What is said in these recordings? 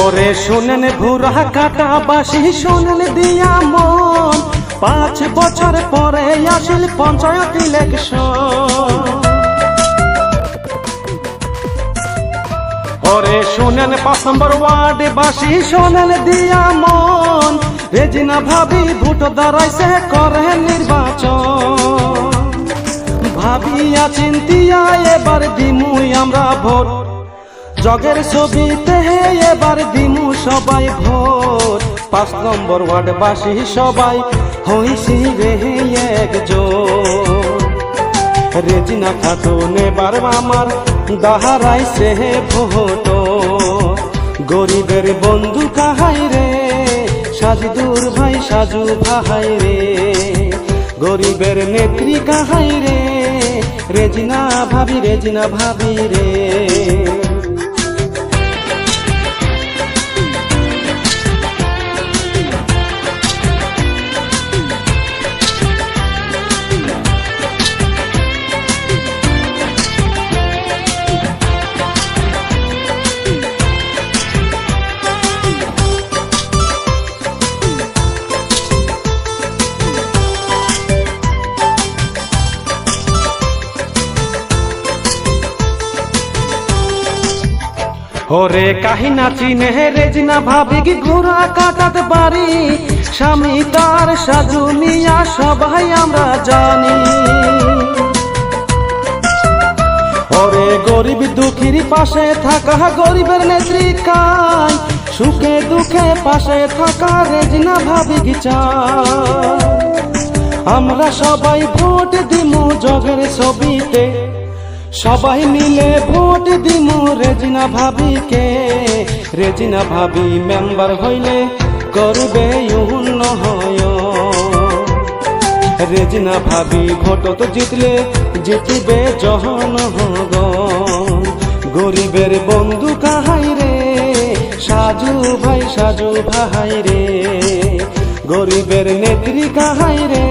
ওরে শোনেন ঘুরা কাটা বাসি শোনেন দিয়া মন 5 বছর পরে আসিল পঞ্চায়েত ইলেকশন। ওরে শোনেন 5 নম্বর ওয়ার্ডে বাসি শোনেন দিয়া মন রেজিনা ভাবি ভোট দাঁড়াইছে করে নির্বাচন। ভাবিয়া চিন্তিয়া এবার দিমুই আমরা ভোট জগের ছবিতে এবার দিমু সবাই ভোট। 5 নম্বর ওয়ার্ড বাসী সবাই হইছি রে একজোট। রেজিনা খাতুন এবার আমার দাহারাইছে ভোট। গরিবের বন্ধু কাহাই রে সাজদুর ভাই সাজু ভাই রে। গরিবের নেত্রী কাহাই রে রেজিনা ভাবি রে। ওরে কাহিনা চিনে রেজিনা ভাবি কি ঘোড়া কাটাতে পারি স্বামী তার সাধু মিয়া সবাই আমরা জানি। ওরে গরিব দুঃখীর পাশে থাকা গরিবের নেত্রী কাই সুখে দুঃখে পাশে থাকা রেজিনা ভাবি কি চাই। আমরা সবাই ভোট দিমু জগের ছবিতে সবাই মিলে ভোট দিমু রেজিনা ভাবিকে। রেজিনা ভাবি মেম্বার হইলে করবে উন্নয়ন। রেজিনা ভাবি ভোট তো জিতলে জিতবে জনগণ। গরিবের বন্ধু কাহাই রে সাজু ভাই রে। গরিবের নেত্রী কাহাই রে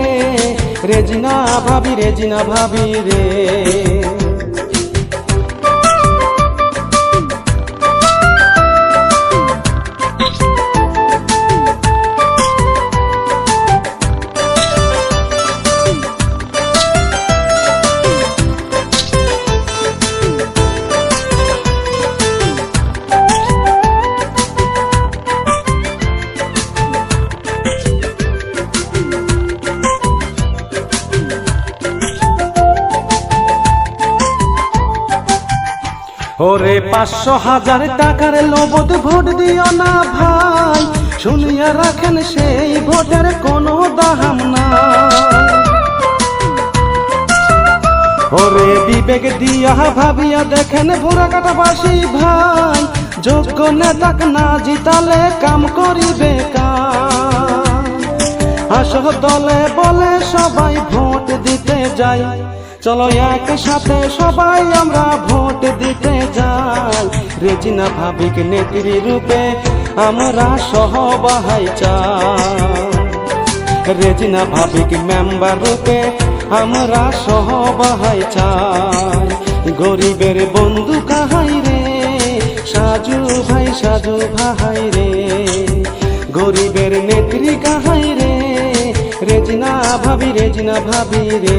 রেজিনা ভাবি রে। ওরে 500,000 টাকার লোভত ভোট দিও না ভাই শুনিয়া রাখেন সেই ভোটের কোনো দাম না। ওরে বিবেক দিয়া ভাবিয়া দেখেন ঘোড়া কাটাবাসী ভাই যোগ্য নেতাক না জিতালে কাম করিবে কার। আসল দলে বলে সবাই ভোট দিতে যাই চলো একসাথে সবাই আমরা ভোট দিতে যাই। রেজিনা ভাবিকে নেত্রী রূপে আমরা সবাই চাই। রেজিনা ভাবিকে মেম্বার রূপে আমরা সবাই চাই। গরিবের বন্ধু কাহাই রে সাজু ভাই রে। গরিবের নেত্রী কাহাই রে রেজিনা ভাবি রে।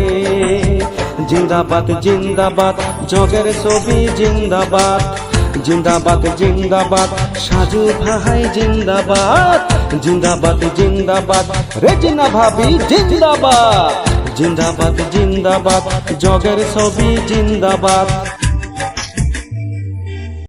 জিন্দাবাদ জিন্দাবাদ জগের ছবি জিন্দাবাদ। জিন্দাবাদ সাজু ভাই জিন্দাবাদ। জিন্দাবাদ রেজিনা ভাবি জিন্দাবাদ। জিন্দাবাদ জগের ছবি জিন্দাবাদ।